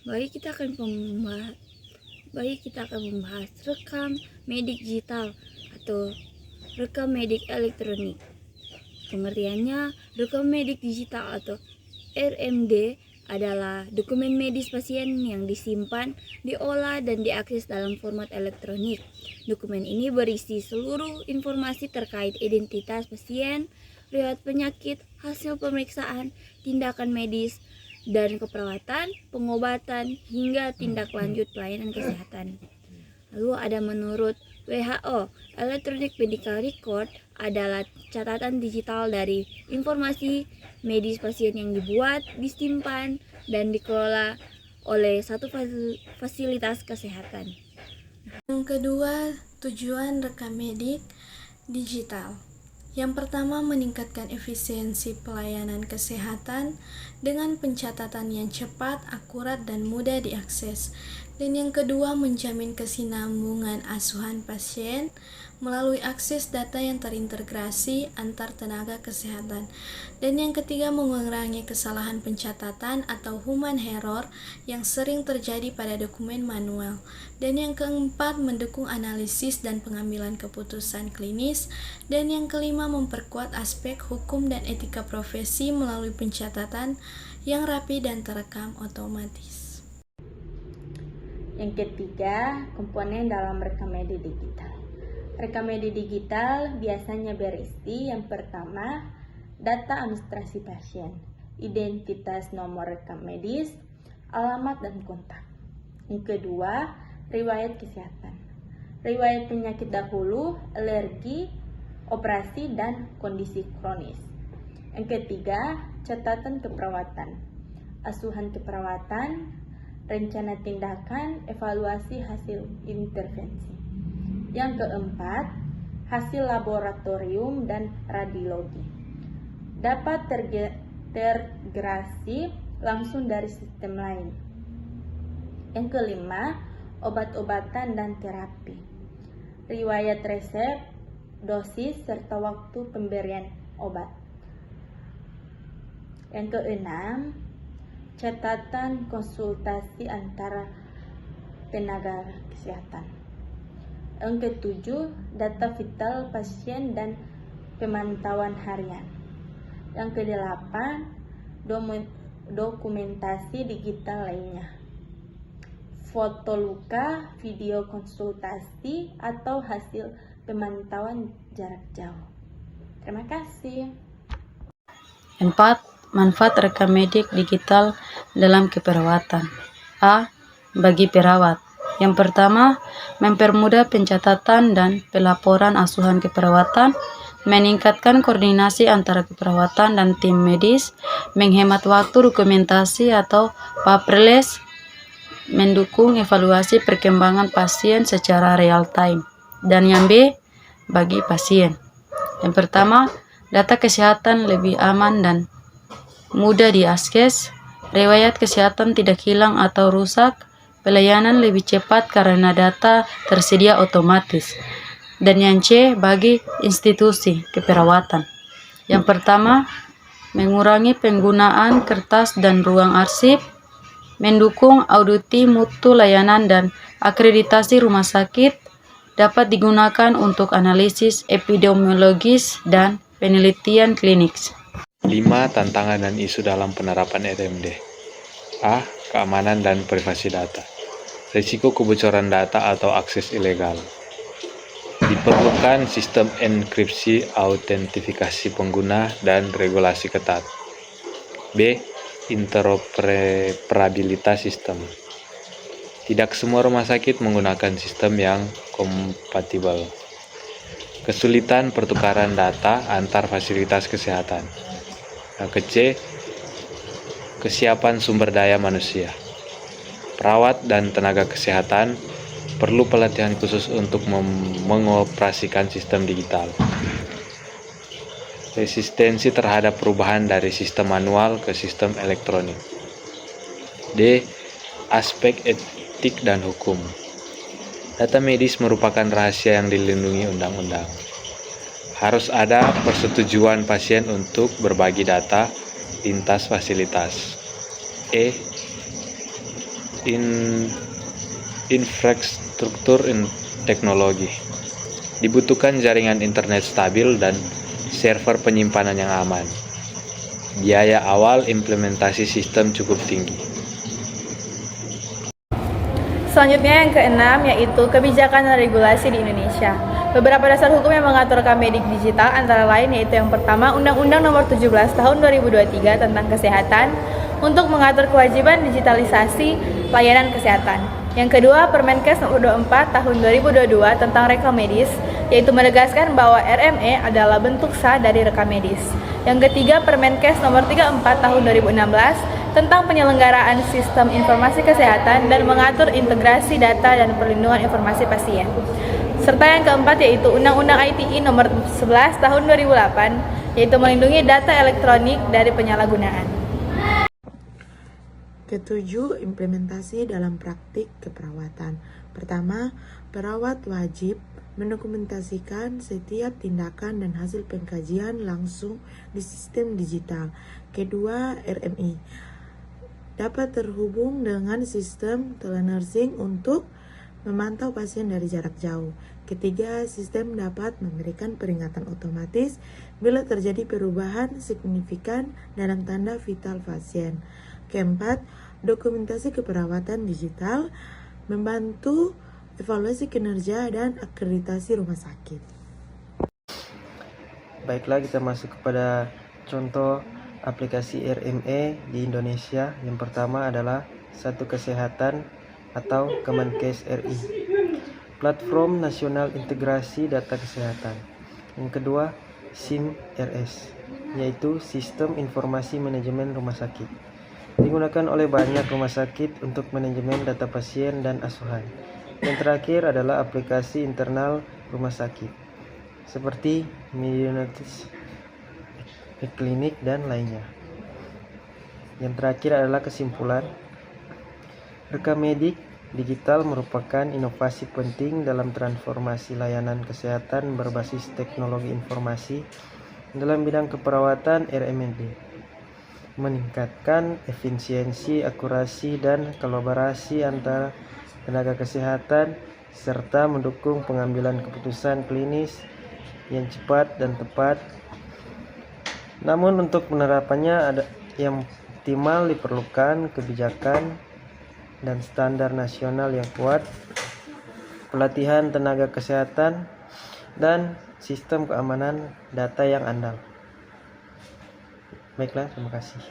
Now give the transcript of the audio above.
Baik, kita akan membahas rekam medik digital atau rekam medik elektronik. Pengertiannya, rekam medik digital atau RMD adalah dokumen medis pasien yang disimpan, diolah, dan diakses dalam format elektronik. Dokumen ini berisi seluruh informasi terkait identitas pasien, riwayat penyakit, hasil pemeriksaan, tindakan medis, dan keperawatan, pengobatan, hingga tindak lanjut pelayanan kesehatan. Lalu ada menurut WHO, Electronic Medical Record adalah catatan digital dari informasi medis pasien yang dibuat, disimpan, dan dikelola oleh satu fasilitas kesehatan. Yang kedua, tujuan rekam medik digital. Yang pertama, meningkatkan efisiensi pelayanan kesehatan dengan pencatatan yang cepat, akurat, dan mudah diakses. Dan yang kedua, menjamin kesinambungan asuhan pasien melalui akses data yang terintegrasi antar tenaga kesehatan. Dan yang ketiga, mengurangi kesalahan pencatatan atau human error yang sering terjadi pada dokumen manual. Dan yang keempat, mendukung analisis dan pengambilan keputusan klinis. Dan yang kelima, memperkuat aspek hukum dan etika profesi melalui pencatatan yang rapi dan terekam otomatis. Yang ketiga, komponen dalam rekam medik digital. Rekam medik digital biasanya berisi yang pertama, data administrasi pasien, identitas nomor rekam medis, alamat dan kontak. Yang kedua, riwayat kesehatan, riwayat penyakit dahulu, alergi, operasi, dan kondisi kronis. Yang ketiga, catatan keperawatan, asuhan keperawatan, rencana tindakan, evaluasi hasil intervensi. Yang keempat, hasil laboratorium dan radiologi. Dapat terintegrasi langsung dari sistem lain. Yang kelima, obat-obatan dan terapi. Riwayat resep, dosis, serta waktu pemberian obat. Yang keenam, catatan konsultasi antara tenaga kesehatan. Yang ketujuh, data vital pasien dan pemantauan harian. Yang kedelapan, dokumentasi digital lainnya. Foto luka, video konsultasi, atau hasil pemantauan jarak jauh. Terima kasih. 4. Manfaat rekam medik digital dalam keperawatan. A. Bagi perawat. Yang pertama, mempermudah pencatatan dan pelaporan asuhan keperawatan, meningkatkan koordinasi antara keperawatan dan tim medis, menghemat waktu dokumentasi atau paperless, mendukung evaluasi perkembangan pasien secara real time. Dan yang B, bagi pasien. Yang pertama, data kesehatan lebih aman dan mudah diakses, riwayat kesehatan tidak hilang atau rusak, pelayanan lebih cepat karena data tersedia otomatis. Dan yang C, bagi institusi keperawatan. Yang pertama, mengurangi penggunaan kertas dan ruang arsip, mendukung auditi mutu layanan dan akreditasi rumah sakit, dapat digunakan untuk analisis epidemiologis dan penelitian klinik. 5. Tantangan dan isu dalam penerapan RMD. A. Keamanan dan privasi data. Risiko kebocoran data atau akses ilegal. Diperlukan sistem enkripsi, autentifikasi pengguna, dan regulasi ketat. B. Interoperabilitas sistem. Tidak semua rumah sakit menggunakan sistem yang kompatibel. Kesulitan pertukaran data antar fasilitas kesehatan. Yang ke-C, kesiapan sumber daya manusia. Perawat dan tenaga kesehatan perlu pelatihan khusus untuk mengoperasikan sistem digital. Resistensi terhadap perubahan dari sistem manual ke sistem elektronik. D. Aspek etik dan hukum. Data medis merupakan rahasia yang dilindungi undang-undang. Harus ada persetujuan pasien untuk berbagi data lintas fasilitas. E. infrastruktur teknologi. Dibutuhkan jaringan internet stabil dan server penyimpanan yang aman. Biaya awal implementasi sistem cukup tinggi. Selanjutnya yang keenam yaitu kebijakan dan regulasi di Indonesia. Beberapa dasar hukum yang mengatur Rekammedik digital antara lain yaitu yang pertama Undang-Undang Nomor 17 Tahun 2023 tentang Kesehatan untuk mengatur kewajiban digitalisasi layanan kesehatan. Yang kedua Permenkes Nomor 24 Tahun 2022 tentang rekam medis yaitu menegaskan bahwa RME adalah bentuk sah dari rekam medis. Yang ketiga Permenkes Nomor 34 Tahun 2016 tentang penyelenggaraan sistem informasi kesehatan dan mengatur integrasi data dan perlindungan informasi pasien. Serta yang keempat yaitu Undang-Undang ITE Nomor 11 Tahun 2008 yaitu melindungi data elektronik dari penyalahgunaan. Ketujuh, implementasi dalam praktik keperawatan. Pertama, perawat wajib mendokumentasikan setiap tindakan dan hasil pengkajian langsung di sistem digital. Kedua, RMI dapat terhubung dengan sistem telenursing untuk memantau pasien dari jarak jauh. Ketiga, sistem dapat memberikan peringatan otomatis bila terjadi perubahan signifikan dalam tanda vital pasien. Keempat, dokumentasi keperawatan digital membantu evaluasi kinerja dan akreditasi rumah sakit. Baiklah, kita masuk kepada contoh aplikasi RME di Indonesia. Yang pertama adalah Satu Kesehatan atau Kemenkes RI, Platform Nasional Integrasi Data Kesehatan. Yang kedua SIM-RS, yaitu Sistem Informasi Manajemen Rumah Sakit, digunakan oleh banyak rumah sakit untuk manajemen data pasien dan asuhan. Yang terakhir adalah aplikasi internal rumah sakit seperti Medinotis, klinik dan lainnya. Yang terakhir adalah kesimpulan. Rekammedik digital merupakan inovasi penting dalam transformasi layanan kesehatan berbasis teknologi informasi dalam bidang keperawatan RMD, meningkatkan efisiensi, akurasi, dan kolaborasi antara tenaga kesehatan serta mendukung pengambilan keputusan klinis yang cepat dan tepat. Namun untuk penerapannya ada yang optimal diperlukan kebijakan dan standar nasional yang kuat, pelatihan tenaga kesehatan, dan sistem keamanan data yang andal. Baiklah, terima kasih.